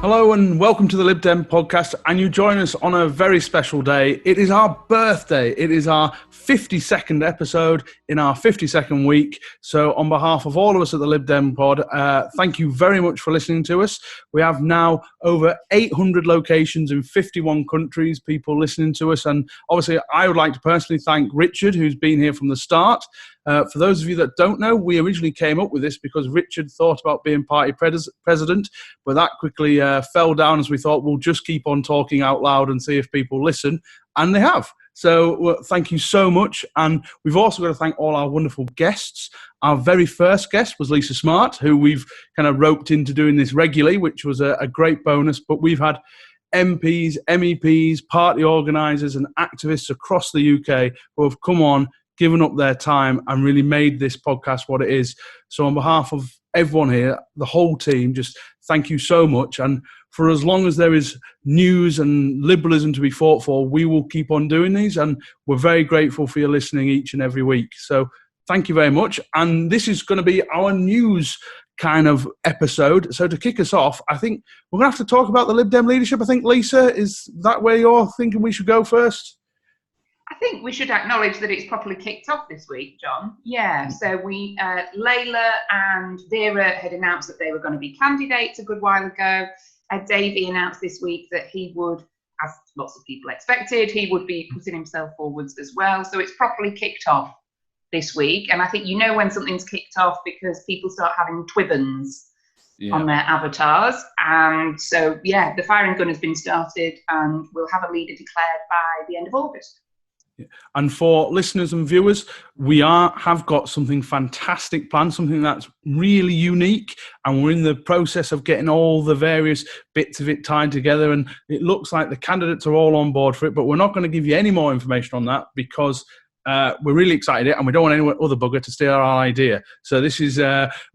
Hello and welcome to the Lib Dem Podcast, and you join us on a very special day. It is our birthday. It is our 52nd episode in our 52nd week. So on behalf of all of us at the Lib Dem Pod, thank you very much for listening to us. We have now over 800 locations in 51 countries, people listening to us. And obviously, I would like to personally thank Richard, who's been here from the start. For those of you that don't know, we originally came up with this because Richard thought about being party president, but that quickly fell down as we thought we'll just keep on talking out loud and see if people listen, and they have. So thank you so much. And we've also got to thank all our wonderful guests. Our very first guest was Lisa Smart, who we've kind of roped into doing this regularly, which was a great bonus. But we've had MPs, MEPs, party organisers and activists across the UK who have come on, given up their time and really made this podcast what it is. So on behalf of everyone here, the whole team, just thank you so much. And for as long as there is news and liberalism to be fought for, we will keep on doing these. And we're very grateful for your listening each and every week. So thank you very much. And this is going to be our news kind of episode. So to kick us off, I think we're going to have to talk about the Lib Dem leadership. I think, Lisa, is that where you're thinking we should go first? I think we should acknowledge that it's properly kicked off this week, John. Yeah, so Layla and Vera had announced that they were going to be candidates a good while ago. Davey announced this week that he would, as lots of people expected, he would be putting himself forwards as well. So it's properly kicked off this week. And I think you know when something's kicked off because people start having twibbons on their avatars. And so, yeah, the firing gun has been started and we'll have a leader declared by the end of August. And for listeners and viewers, we have got something fantastic planned, something that's really unique, and we're in the process of getting all the various bits of it tied together, and it looks like the candidates are all on board for it, but we're not going to give you any more information on that because we're really excited and we don't want any other bugger to steal our idea. So this is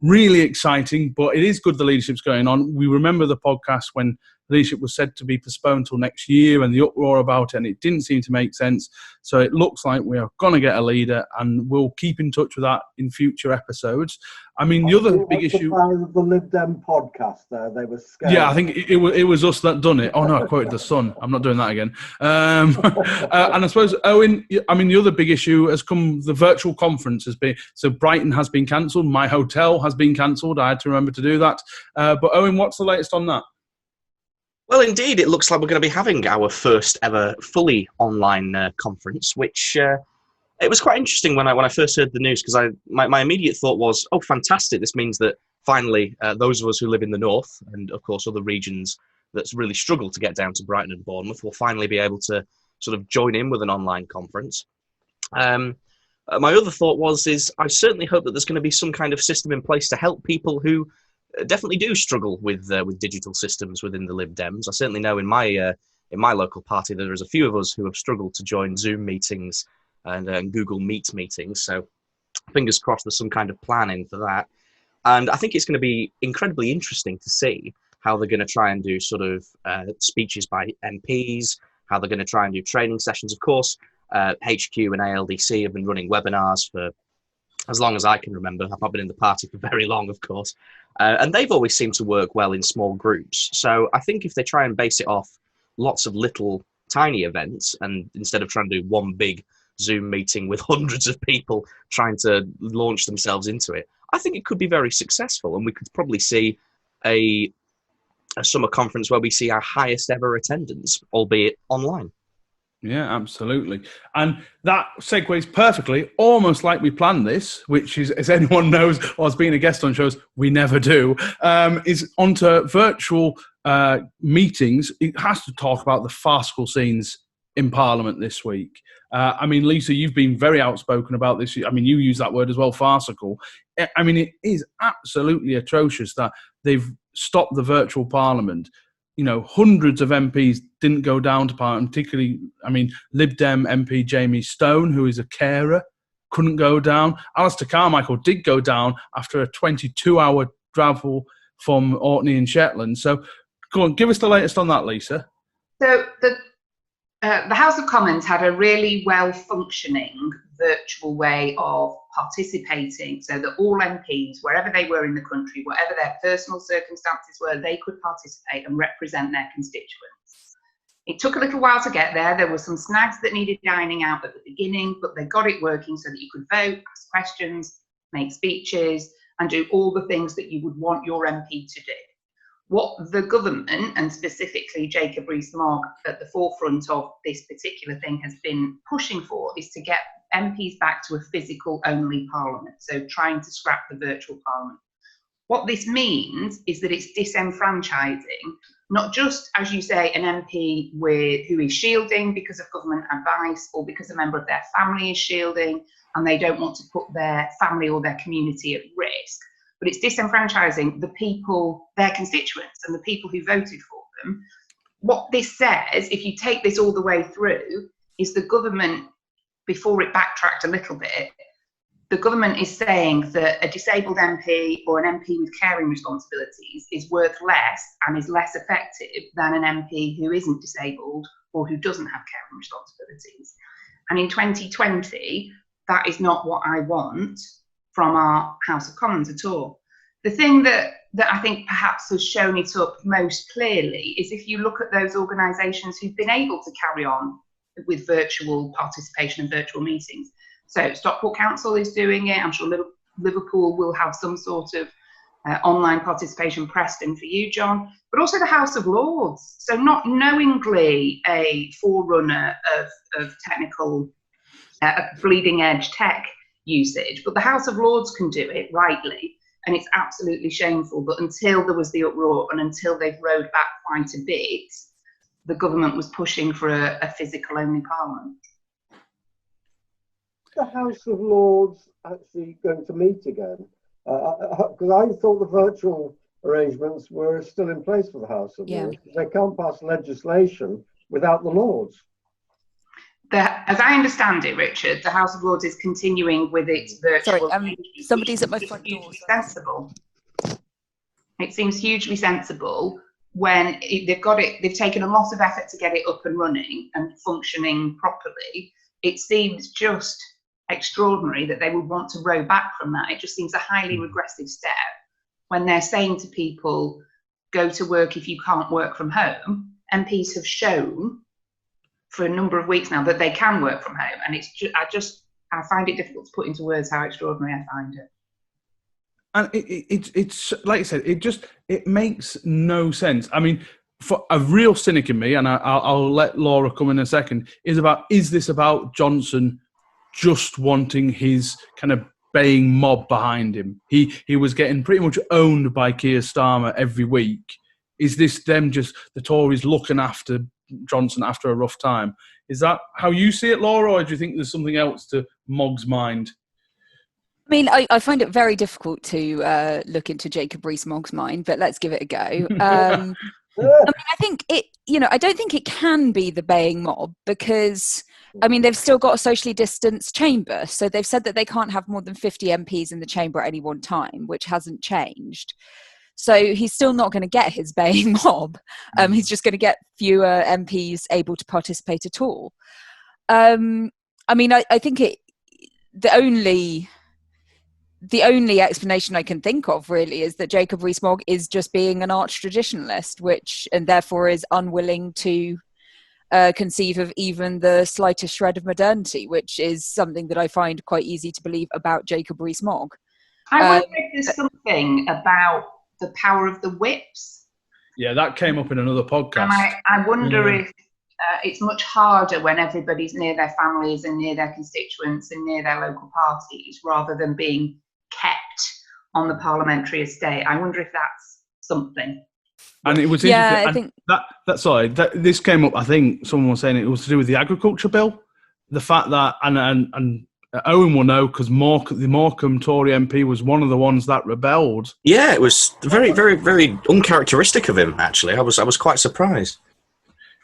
really exciting, but it is good the leadership's going on. We remember the podcast when leadership was said to be postponed till next year and the uproar about it, and it didn't seem to make sense. So it looks like we are going to get a leader, and we'll keep in touch with that in future episodes. I mean, the other big issue... The Lib Dem Podcast, they were scared. Yeah, I think it was us that done it. Oh, no, I quoted the Sun. I'm not doing that again. And I suppose, Owen, I mean, the other big issue has come, the virtual conference has been... So Brighton has been cancelled. My hotel has been cancelled. I had to remember to do that. But Owen, what's the latest on that? Well, indeed, it looks like we're going to be having our first ever fully online conference, which it was quite interesting when I first heard the news, because my immediate thought was, oh, fantastic, this means that finally those of us who live in the north and, of course, other regions that really struggle to get down to Brighton and Bournemouth will finally be able to sort of join in with an online conference. My other thought is I certainly hope that there's going to be some kind of system in place to help people who definitely do struggle with digital systems within the Lib Dems. I certainly know in my local party there is a few of us who have struggled to join Zoom meetings and Google Meet meetings. So fingers crossed there's some kind of planning for that. And I think it's going to be incredibly interesting to see how they're going to try and do sort of speeches by MPs, how they're going to try and do training sessions. Of course, HQ and ALDC have been running webinars for as long as I can remember. I've not been in the party for very long, of course. And they've always seemed to work well in small groups. So I think if they try and base it off lots of little tiny events, and instead of trying to do one big Zoom meeting with hundreds of people trying to launch themselves into it, I think it could be very successful. And we could probably see a summer conference where we see our highest ever attendance, albeit online. Yeah, absolutely. And that segues perfectly, almost like we planned this, which is, as anyone knows or has been a guest on shows, we never do, is onto virtual meetings. It has to talk about the farcical scenes in Parliament this week. I mean, Lisa, you've been very outspoken about this. I mean, you use that word as well, farcical. I mean, it is absolutely atrocious that they've stopped the virtual Parliament. You know, hundreds of MPs didn't go down to Parliament, particularly, I mean, Lib Dem MP Jamie Stone, who is a carer, couldn't go down. Alistair Carmichael did go down after a 22-hour travel from Orkney and Shetland. So, go on, give us the latest on that, Lisa. So, the House of Commons had a really well-functioning virtual way of participating so that all MPs, wherever they were in the country, whatever their personal circumstances were, they could participate and represent their constituents. It took a little while to get there. There were some snags that needed ironing out at the beginning, but they got it working so that you could vote, ask questions, make speeches, and do all the things that you would want your MP to do. What the government, and specifically Jacob Rees-Mogg at the forefront of this particular thing, has been pushing for is to get MPs back to a physical-only parliament, so trying to scrap the virtual parliament. What this means is that it's disenfranchising, not just, as you say, an MP who is shielding because of government advice or because a member of their family is shielding and they don't want to put their family or their community at risk, but it's disenfranchising the people, their constituents, and the people who voted for them. What this says, if you take this all the way through, is the government, before it backtracked a little bit, the government is saying that a disabled MP or an MP with caring responsibilities is worth less and is less effective than an MP who isn't disabled or who doesn't have caring responsibilities. And in 2020, that is not what I want from our House of Commons at all. The thing that I think perhaps has shown it up most clearly is if you look at those organisations who've been able to carry on with virtual participation and virtual meetings. So Stockport Council is doing it. I'm sure Liverpool will have some sort of online participation. Preston for you, John, but also the House of Lords. So not knowingly a forerunner of technical, bleeding edge tech usage, but the House of Lords can do it rightly, and it's absolutely shameful. But until there was the uproar and until they've rowed back quite a bit, the government was pushing for a physical only parliament. The House of Lords actually going to meet again? Because I thought the virtual arrangements were still in place for the House of Lords. They can't pass legislation without the Lords. As I understand it, Richard, the House of Lords is continuing with its virtual. Sorry, somebody's at my front door. Sensible. It seems hugely sensible when they've taken a lot of effort to get it up and running and functioning properly. It seems just extraordinary that they would want to row back from that. It just seems a highly regressive step when they're saying to people, go to work if you can't work from home. MPs have shown for a number of weeks now that they can work from home, and I find it difficult to put into words how extraordinary I find it. And it's like I said, it makes no sense. I mean, for a real cynic in me, and I'll let Laura come in a second, is this about Johnson just wanting his kind of baying mob behind him? He was getting pretty much owned by Keir Starmer every week. Is this them just the Tories looking after Johnson after a rough time? Is that how you see it, Laura, or do you think there's something else to Mogg's mind? I mean, I find it very difficult to look into Jacob Rees-Mogg's mind, but let's give it a go. I mean, I think I don't think it can be the baying mob because, I mean, they've still got a socially distanced chamber. So they've said that they can't have more than 50 MPs in the chamber at any one time, which hasn't changed. So he's still not going to get his baying mob. He's just going to get fewer MPs able to participate at all. I mean, I think the only explanation I can think of really is that Jacob Rees-Mogg is just being an arch traditionalist, and therefore is unwilling to conceive of even the slightest shred of modernity, which is something that I find quite easy to believe about Jacob Rees-Mogg. I wonder if there's something about the power of the whips. Yeah, that came up in another podcast. And I wonder if it's much harder when everybody's near their families and near their constituents and near their local parties, rather than being kept on the parliamentary estate. I wonder if that's something. And it was interesting. I think this came up. I think someone was saying it was to do with the agriculture bill. The fact that and Owen will know because the Morecambe Tory MP was one of the ones that rebelled. Yeah, it was very, very, very uncharacteristic of him. Actually, I was quite surprised.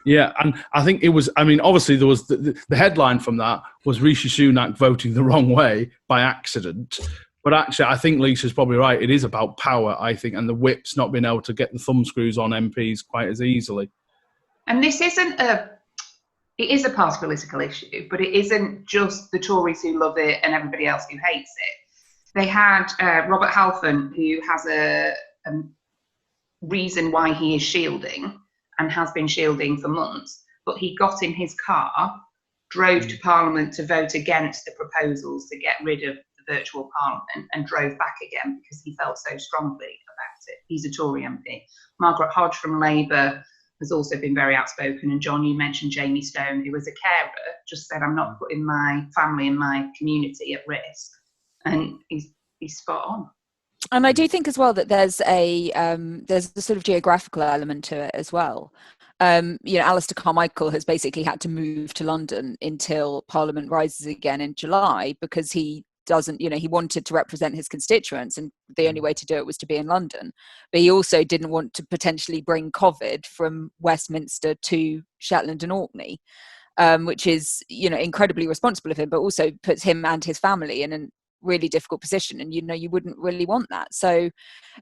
Yeah, and I think it was. I mean, obviously there was the headline from that was Rishi Sunak voting the wrong way by accident. But actually, I think Lisa's probably right. It is about power, I think, and the whips not being able to get the thumbscrews on MPs quite as easily. And this isn't it is a party political issue, but it isn't just the Tories who love it and everybody else who hates it. They had Robert Halfon, who has a reason why he is shielding and has been shielding for months, but he got in his car, drove to Parliament to vote against the proposals to get rid of the virtual Parliament, and drove back again because he felt so strongly about it. He's a Tory MP. Margaret Hodge from Labour has also been very outspoken. And John, you mentioned Jamie Stone, who was a carer, just said, I'm not putting my family and my community at risk. And he's spot on. And I do think as well that there's a sort of geographical element to it as well. Alistair Carmichael has basically had to move to London until Parliament rises again in July because he doesn't, he wanted to represent his constituents, and the only way to do it was to be in London. But he also didn't want to potentially bring COVID from Westminster to Shetland and Orkney, which is, incredibly responsible of him, but also puts him and his family in a really difficult position. And, you wouldn't really want that. So,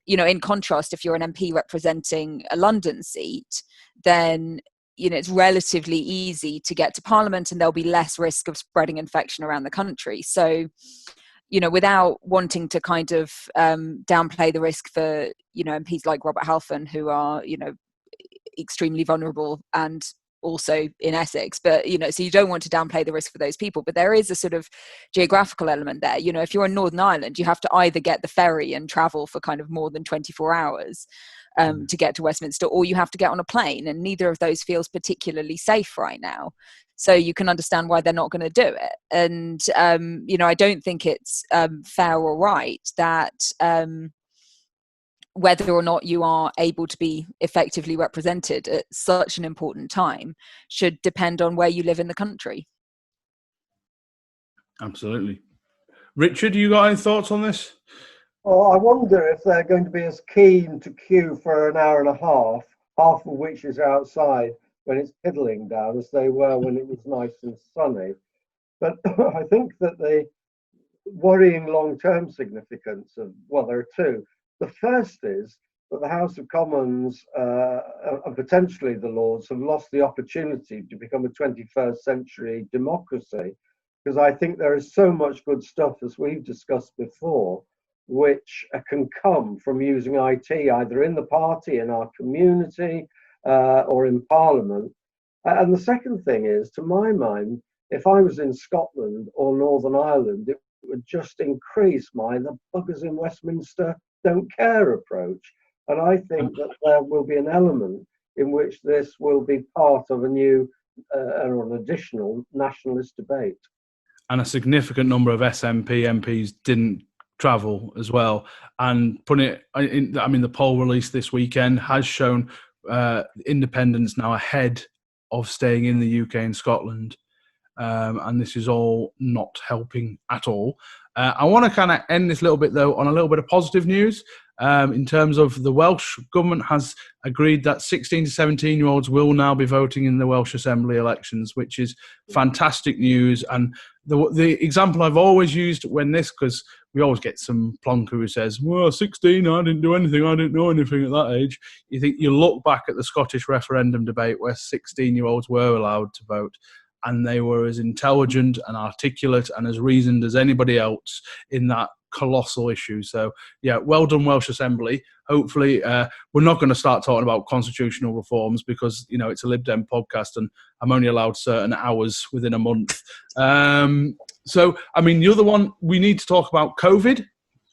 in contrast, if you're an MP representing a London seat, then it's relatively easy to get to Parliament and there'll be less risk of spreading infection around the country. So, without wanting to kind of downplay the risk for, MPs like Robert Halfon, who are, extremely vulnerable and also in Essex, but, so you don't want to downplay the risk for those people. But there is a sort of geographical element there. If you're in Northern Ireland, you have to either get the ferry and travel for kind of more than 24 hours to get to Westminster, or you have to get on a plane, and neither of those feels particularly safe right now. So you can understand why they're not going to do it. And, I don't think it's fair or right that whether or not you are able to be effectively represented at such an important time should depend on where you live in the country. Absolutely. Richard, you got any thoughts on this? Oh, I wonder if they're going to be as keen to queue for an hour and a half of which is outside when it's piddling down, as they were when it was nice and sunny. But I think that the worrying long-term significance of, well, there are two. The first is that the House of Commons and potentially the Lords have lost the opportunity to become a 21st century democracy, because I think there is so much good stuff, as we've discussed before, which can come from using IT either in the party, in our community, or in Parliament. And the second thing is, to my mind, if I was in Scotland or Northern Ireland, it would just increase the buggers in Westminster don't care approach. And I think that there will be an element in which this will be part of a new or an additional nationalist debate. And a significant number of SNP MPs didn't travel as well. And putting it in, the poll released this weekend has shown independents now ahead of staying in the UK and Scotland. And this is all not helping at all. I want to kind of end this little bit, though, on a little bit of positive news. In terms of the Welsh government has agreed that 16 to 17-year-olds will now be voting in the Welsh Assembly elections, which is fantastic news. And the example I've always used when this, because we always get some plonker who says, well, 16, I didn't do anything, I didn't know anything at that age. You look back at the Scottish referendum debate where 16-year-olds were allowed to vote, and they were as intelligent and articulate and as reasoned as anybody else in that colossal issue. So, yeah, well done, Welsh Assembly. Hopefully, we're not going to start talking about constitutional reforms because, it's a Lib Dem podcast and I'm only allowed certain hours within a month. The other one, we need to talk about COVID.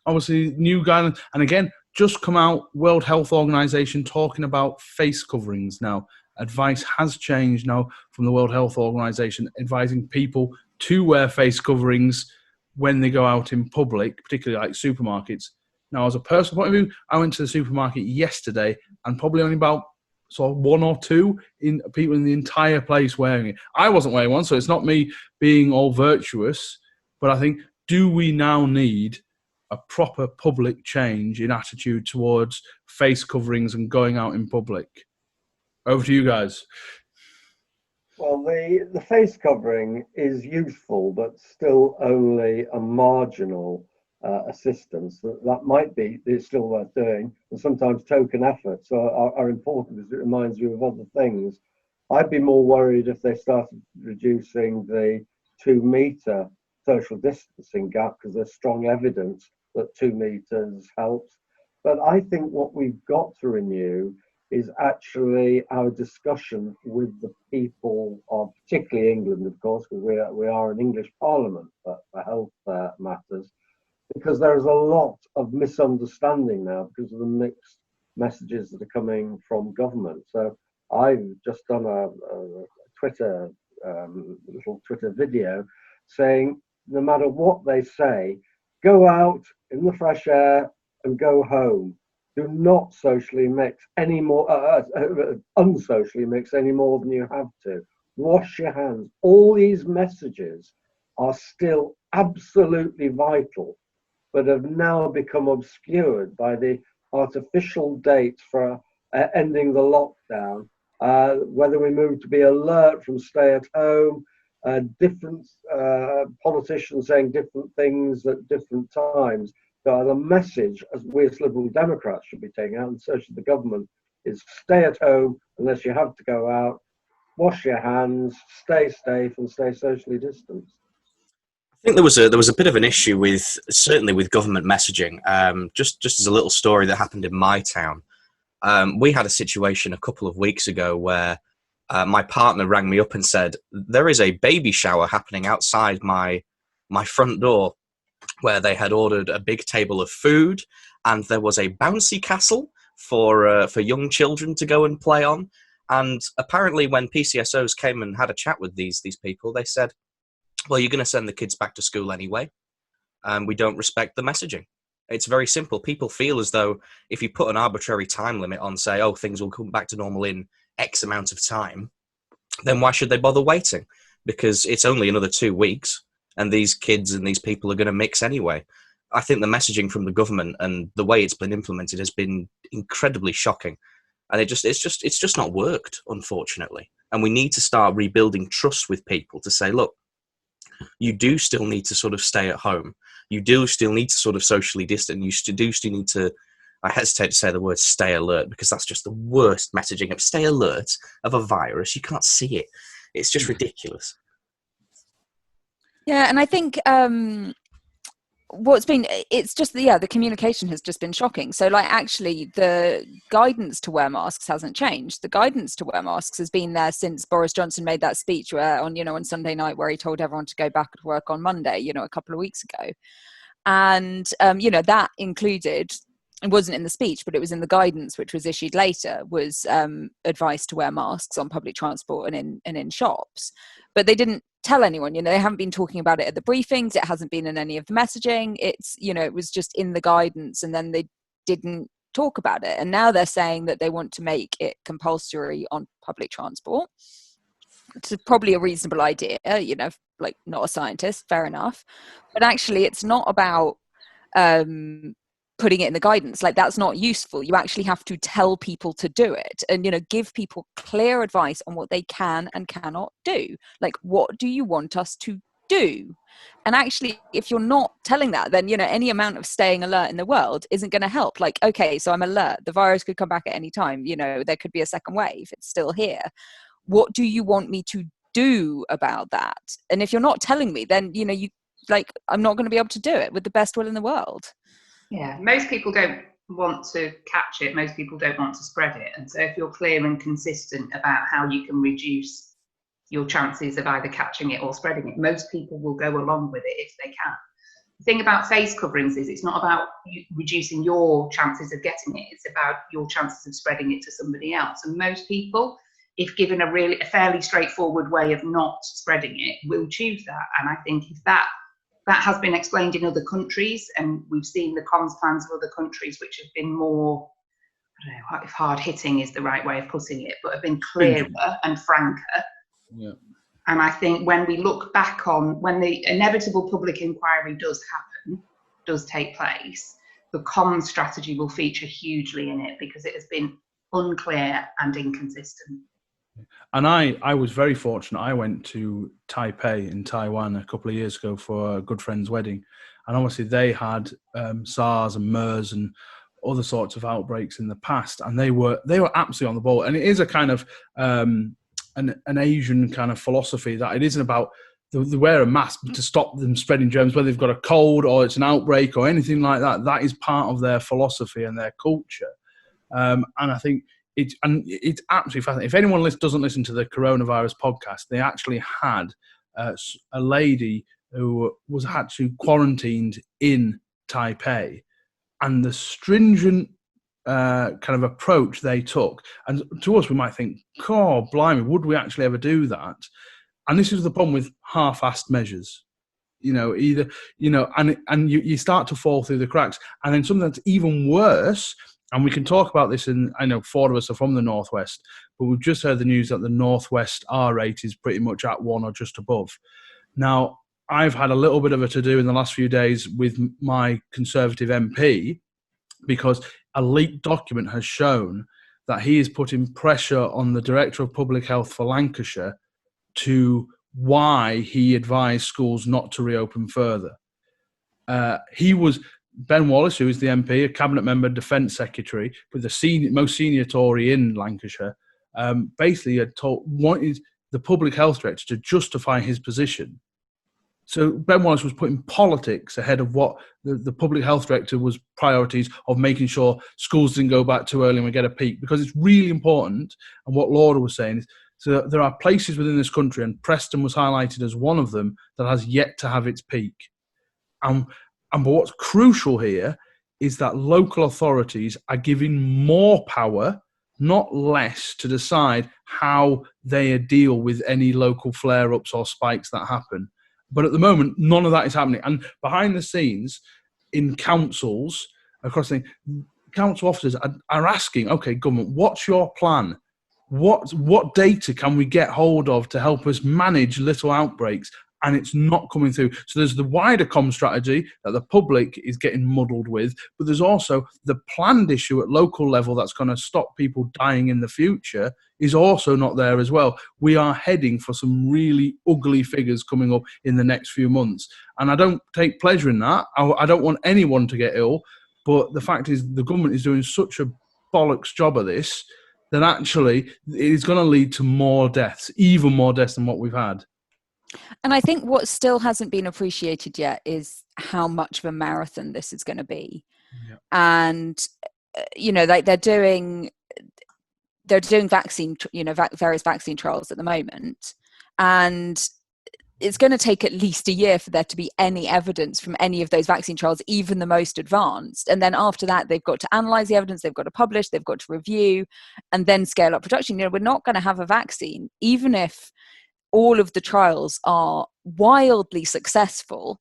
Obviously, new guidelines. And again, just come out, World Health Organization talking about face coverings now. Advice has changed now from the World Health Organization, advising people to wear face coverings when they go out in public, particularly like supermarkets. Now, as a personal point of view, I went to the supermarket yesterday and probably only about one or two people in the entire place wearing it. I wasn't wearing one, so it's not me being all virtuous, but I think, do we now need a proper public change in attitude towards face coverings and going out in public? Over to you guys. Well, the face covering is useful, but still only a marginal assistance. That might be, it's still worth doing, and sometimes token efforts are important because it reminds you of other things. I'd be more worried if they started reducing the 2-metre social distancing gap, because there's strong evidence that 2 metres helps. But I think what we've got to renew is actually our discussion with the people of, particularly England, of course, because we are an English Parliament for health matters, because there is a lot of misunderstanding now because of the mixed messages that are coming from government. So I've just done a Twitter, little Twitter video saying, no matter what they say, go out in the fresh air and go home. Do not socially mix any more, unsocially mix any more than you have to. Wash your hands. All these messages are still absolutely vital, but have now become obscured by the artificial dates for ending the lockdown. Whether we move to be alert from stay at home, different politicians saying different things at different times. The message, as we as Liberal Democrats should be taking out, and so should the government, is stay at home unless you have to go out, wash your hands, stay safe, and stay socially distanced. I think there was a bit of an issue with, certainly with government messaging. Just as a little story that happened in my town, we had a situation a couple of weeks ago where my partner rang me up and said, there is a baby shower happening outside my front door, where they had ordered a big table of food and there was a bouncy castle for young children to go and play on. And apparently when PCSOs came and had a chat with these people, they said, well, you're going to send the kids back to school anyway. We don't respect the messaging. It's very simple. People feel as though if you put an arbitrary time limit on, say, oh, things will come back to normal in X amount of time, then why should they bother waiting? Because it's only another 2 weeks and these kids and these people are going to mix anyway. I think the messaging from the government and the way it's been implemented has been incredibly shocking. And it's just not worked, unfortunately. And we need to start rebuilding trust with people to say, look, you do still need to sort of stay at home. You do still need to sort of socially distance. You do still need to, I hesitate to say the word stay alert, because that's just the worst messaging of stay alert of a virus. You can't see it. It's just ridiculous. Yeah, and I think the communication has just been shocking. So like, actually the guidance to wear masks hasn't changed. The guidance to wear masks has been there since Boris Johnson made that speech where on Sunday night, where he told everyone to go back to work on Monday, a couple of weeks ago. And that included, it wasn't in the speech, but it was in the guidance which was issued later, was advice to wear masks on public transport and in shops. But they didn't tell anyone, they haven't been talking about it at the briefings. It hasn't been in any of the messaging. It's, it was just in the guidance, and then they didn't talk about it. And now they're saying that they want to make it compulsory on public transport. It's probably a reasonable idea, like, not a scientist, fair enough. But actually it's not about putting it in the guidance. Like, that's not useful. You actually have to tell people to do it and, give people clear advice on what they can and cannot do. Like, what do you want us to do? And actually, if you're not telling that, then, any amount of staying alert in the world isn't going to help. Like, okay, so I'm alert. The virus could come back at any time. There could be a second wave. It's still here. What do you want me to do about that? And if you're not telling me, then, I'm not going to be able to do it with the best will in the world. Yeah, most people don't want to catch it. Most people don't want to spread it. And so if you're clear and consistent about how you can reduce your chances of either catching it or spreading it, most people will go along with it if they can. The thing about face coverings is it's not about reducing your chances of getting it. It's about your chances of spreading it to somebody else. And most people, if given a fairly straightforward way of not spreading it, will choose that. And I think if that has been explained in other countries, and we've seen the comms plans of other countries which have been more, I don't know if hard hitting is the right way of putting it, but have been clearer and franker. Yeah. And I think when we look back on, when the inevitable public inquiry does take place, the comms strategy will feature hugely in it, because it has been unclear and inconsistent. And I was very fortunate. I went to Taipei in Taiwan a couple of years ago for a good friend's wedding. And obviously they had SARS and MERS and other sorts of outbreaks in the past. And they were absolutely on the ball. And it is a kind of an Asian kind of philosophy, that it isn't about they wear a mask to stop them spreading germs, whether they've got a cold or it's an outbreak or anything like that. That is part of their philosophy and their culture. And I think it's absolutely fascinating. If anyone doesn't listen to the coronavirus podcast, they actually had a lady who was actually quarantined in Taipei, and the stringent kind of approach they took. And to us, we might think, God, blimey, would we actually ever do that? And this is the problem with half-assed measures. And you start to fall through the cracks. And then something that's even worse, and we can talk about this, I know 4 of us are from the Northwest, but we've just heard the news that the Northwest R rate is pretty much at 1 or just above. Now, I've had a little bit of a to-do in the last few days with my Conservative MP, because a leaked document has shown that he is putting pressure on the Director of Public Health for Lancashire to why he advised schools not to reopen further. Ben Wallace, who is the MP, a cabinet member, Defence Secretary, with the most senior Tory in Lancashire, basically wanted the Public Health Director to justify his position. So Ben Wallace was putting politics ahead of what the Public Health Director was priorities of making sure schools didn't go back too early and we get a peak, because it's really important. And what Laura was saying is, so there are places within this country, and Preston was highlighted as one of them, that has yet to have its peak. But what's crucial here is that local authorities are given more power, not less, to decide how they deal with any local flare-ups or spikes that happen. But at the moment, none of that is happening. And behind the scenes, in councils across the council officers are asking, okay, government, what's your plan? What data can we get hold of to help us manage little outbreaks? And it's not coming through. So there's the wider comm strategy that the public is getting muddled with, but there's also the planned issue at local level that's going to stop people dying in the future is also not there as well. We are heading for some really ugly figures coming up in the next few months. And I don't take pleasure in that. I don't want anyone to get ill, but the fact is the government is doing such a bollocks job of this that actually it is going to lead to more deaths, even more deaths than what we've had. And I think what still hasn't been appreciated yet is how much of a marathon this is going to be. Yeah. And, like they're doing vaccine, various vaccine trials at the moment. And it's going to take at least a year for there to be any evidence from any of those vaccine trials, even the most advanced. And then after that, they've got to analyze the evidence, they've got to publish, they've got to review, and then scale up production. We're not going to have a vaccine, even if all of the trials are wildly successful.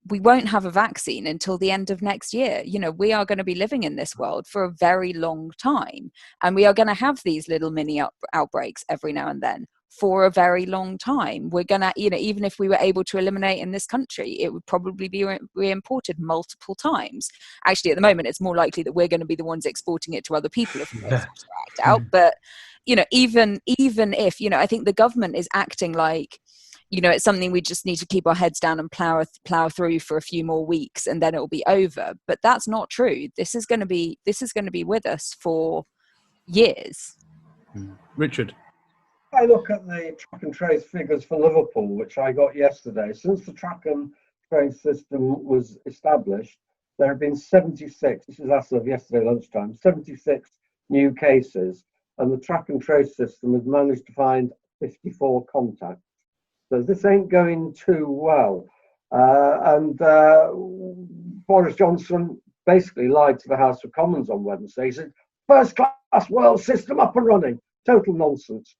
We won't have a vaccine until the end of next year. We are going to be living in this world for a very long time. And we are going to have these little mini outbreaks every now and then for a very long time. We're going to, even if we were able to eliminate in this country, it would probably be re-imported multiple times. Actually, at the moment, it's more likely that we're going to be the ones exporting it to other people if we act out. But, even if, I think the government is acting like, it's something we just need to keep our heads down and plow through for a few more weeks and then it will be over. But that's not true. This is going to be with us for years. Richard. I look at the track and trace figures for Liverpool, which I got yesterday. Since the track and trace system was established, there have been 76, this is as of yesterday lunchtime, 76 new cases, and the track and trace system has managed to find 54 contacts. So this ain't going too well. Boris Johnson basically lied to the House of Commons on Wednesday. He said, first class world system up and running. Total nonsense.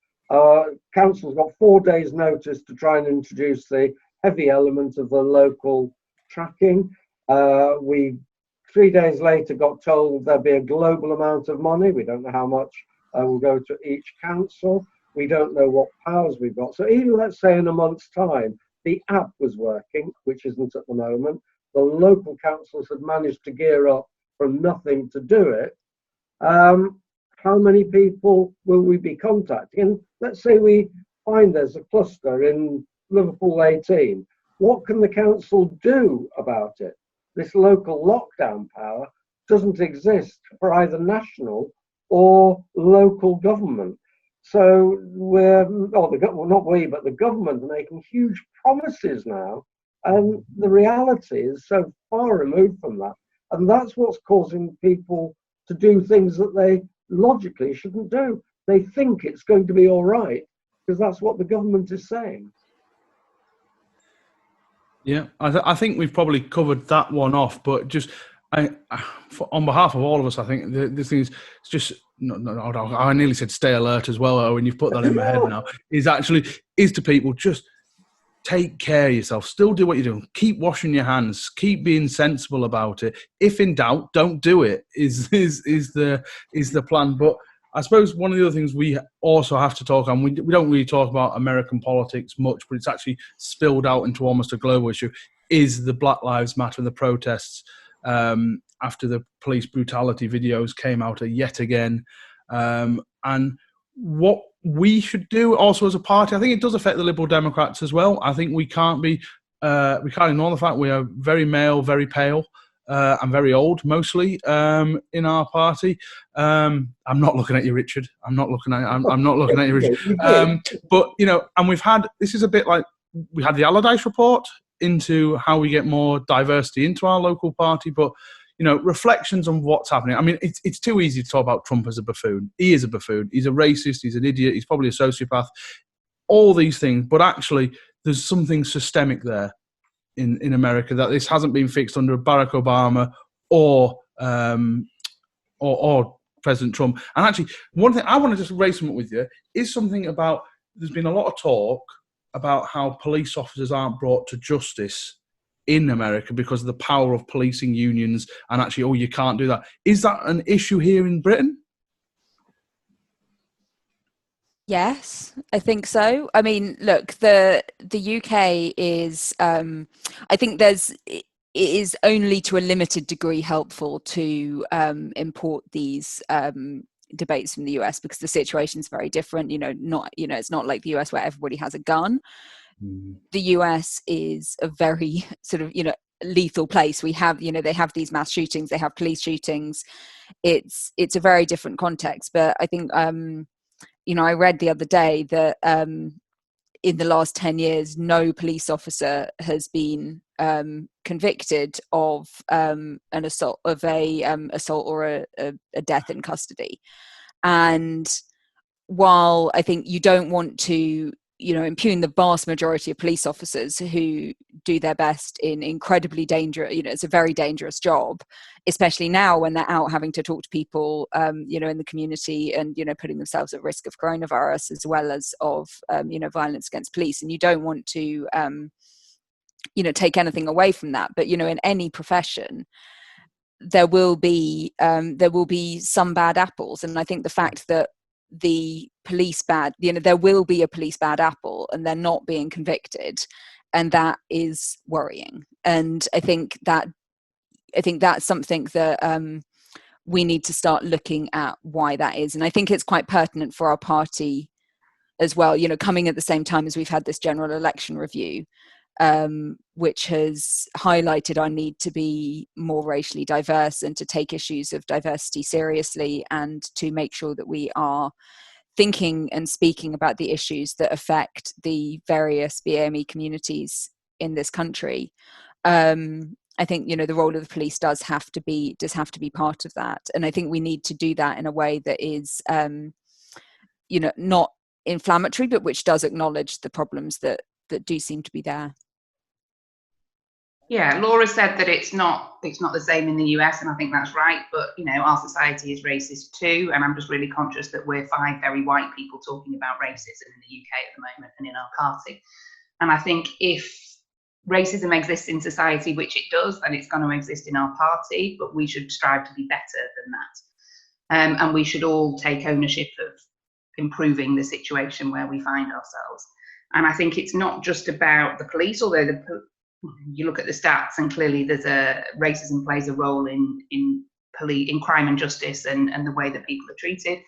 Council's got 4 days notice to try and introduce the heavy element of the local tracking. We 3 days later got told there'd be a global amount of money. We don't know how much will go to each council. We don't know what powers we've got. So even, let's say, in a month's time, the app was working, which isn't at the moment. The local councils had managed to gear up from nothing to do it. How many people will we be contacting? And let's say we find there's a cluster in Liverpool 18. What can the council do about it? This local lockdown power doesn't exist for either national or local government. So we're, not we, but the government are making huge promises now, and the reality is so far removed from that. And that's what's causing people to do things that they logically shouldn't do. They think it's going to be all right because that's what the government is saying. Yeah, I think we've probably covered that one off, but just on behalf of all of us, I think this thing is just, I nearly said stay alert as well, when you've put that in my head now, is to people, just take care of yourself, still do what you're doing, keep washing your hands, keep being sensible about it. If in doubt, don't do it, is the plan. But I suppose one of the other things we also have to talk on, we don't really talk about American politics much, but it's actually spilled out into almost a global issue, is the Black Lives Matter and the protests after the police brutality videos came out yet again. And what we should do also as a party, I think it does affect the Liberal Democrats as well. I think we can't ignore the fact we are very male, very pale, and very old, mostly, in our party. I'm not looking at you, Richard. I'm not looking at you, Richard. But, and this is a bit like, we had the Allardyce report into how we get more diversity into our local party, but, reflections on what's happening. I mean, it's too easy to talk about Trump as a buffoon. He is a buffoon. He's a racist. He's an idiot. He's probably a sociopath. All these things. But actually, there's something systemic there in America, that this hasn't been fixed under Barack Obama or President Trump. And actually, one thing I want to just raise something with you is something about, there's been a lot of talk about how police officers aren't brought to justice in America because of the power of policing unions, and actually, you can't do that. Is that an issue here in Britain? Yes, I think so. I mean, look, the UK is, I think it is only to a limited degree helpful to import these debates from the US, because the situation is very different. It's not like the US where everybody has a gun. The US is a very sort of, lethal place. We have, they have these mass shootings, they have police shootings. It's a very different context. But I think, I read the other day that in the last 10 years, no police officer has been convicted of an assault, assault or a death in custody. And while I think you don't want to, impugn the vast majority of police officers who do their best in incredibly dangerous, it's a very dangerous job, especially now when they're out having to talk to people, in the community, and, putting themselves at risk of coronavirus as well as of, violence against police. And you don't want to, take anything away from that. But, in any profession, there will be some bad apples. And I think the fact that the police there will be a police bad apple and they're not being convicted, and that is worrying. And I think that's something that we need to start looking at why that is. And I think it's quite pertinent for our party as well, coming at the same time as we've had this general election review, which has highlighted our need to be more racially diverse and to take issues of diversity seriously, and to make sure that we are thinking and speaking about the issues that affect the various BAME communities in this country. I think, the role of the police does have to be part of that. And I think we need to do that in a way that is, not inflammatory, but which does acknowledge the problems that do seem to be there. Yeah, Laura said that it's not the same in the US, and I think that's right. But our society is racist too, and I'm just really conscious that we're 5 very white people talking about racism in the UK at the moment and in our party. And I think if racism exists in society, which it does, then it's going to exist in our party. But we should strive to be better than that, and we should all take ownership of improving the situation where we find ourselves. And I think it's not just about the police, although you look at the stats and clearly racism plays a role in crime and justice and the way that people are treated.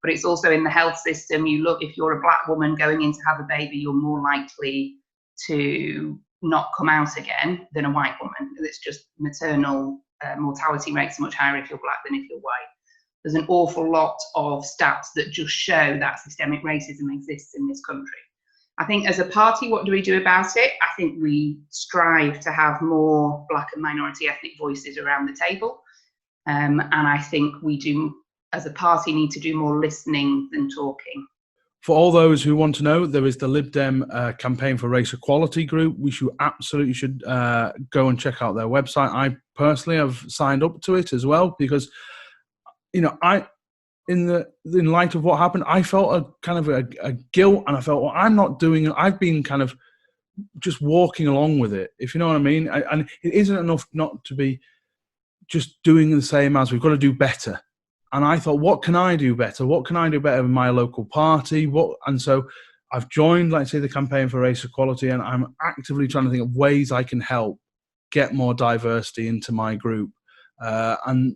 But it's also in the health system. You look, if you're a black woman going in to have a baby, you're more likely to not come out again than a white woman. It's just maternal mortality rates are much higher if you're black than if you're white. there's an awful lot of stats that just show that systemic racism exists in this country. I think as a party, what do we do about it? I think we strive to have more Black and minority ethnic voices around the table. And I think we do, as a party, need to do more listening than talking. For all those who want to know, there is the Lib Dem Campaign for Race Equality group. We should go and check out their website. I personally have signed up to it as well because, in light of what happened, I felt a kind of a guilt, and I felt, well, I'm not doing it. I've been kind of just walking along with it, if you know what I mean. And it isn't enough not to be just doing the same as. We've got to do better. And I thought, what can I do better? What can I do better in my local party? And so I've joined, like say, the Campaign for Race Equality, and I'm actively trying to think of ways I can help get more diversity into my group. And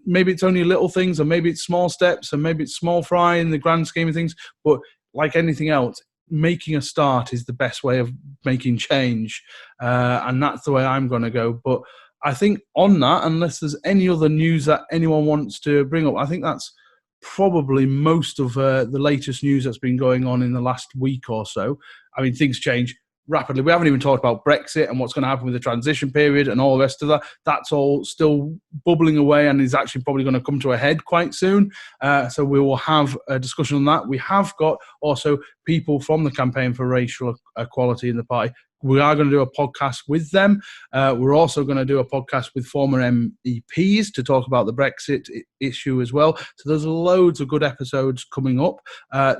maybe it's only little things, or maybe it's small steps, and maybe it's small fry in the grand scheme of things. But like anything else, making a start is the best way of making change. And that's the way I'm going to go. But I think on that, unless there's any other news that anyone wants to bring up, I think that's probably most of the latest news that's been going on in the last week or so. I mean, things change rapidly. We haven't even talked about Brexit and what's going to happen with the transition period and all the rest of that. That's all still bubbling away and is actually probably going to come to a head quite soon. So we will have a discussion on that. We have got also people from the Campaign for Racial Equality in the party. We are going to do a podcast with them. We're also going to do a podcast with former MEPs to talk about the Brexit issue as well. So there's loads of good episodes coming up.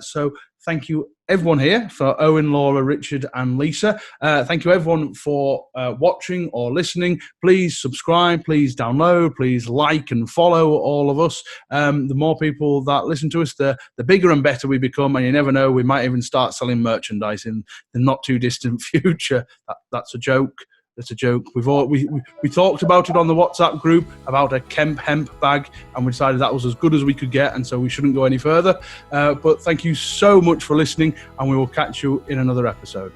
So thank you, everyone here, for Owen, Laura, Richard, and Lisa. Thank you, everyone, for watching or listening. Please subscribe, please download, please like and follow all of us. The more people that listen to us, the bigger and better we become. And you never know, we might even start selling merchandise in the not too distant future. That's a joke. That's a joke. We talked about it on the WhatsApp group about a Kemp hemp bag, and we decided that was as good as we could get, and so we shouldn't go any further. But thank you so much for listening, and we will catch you in another episode.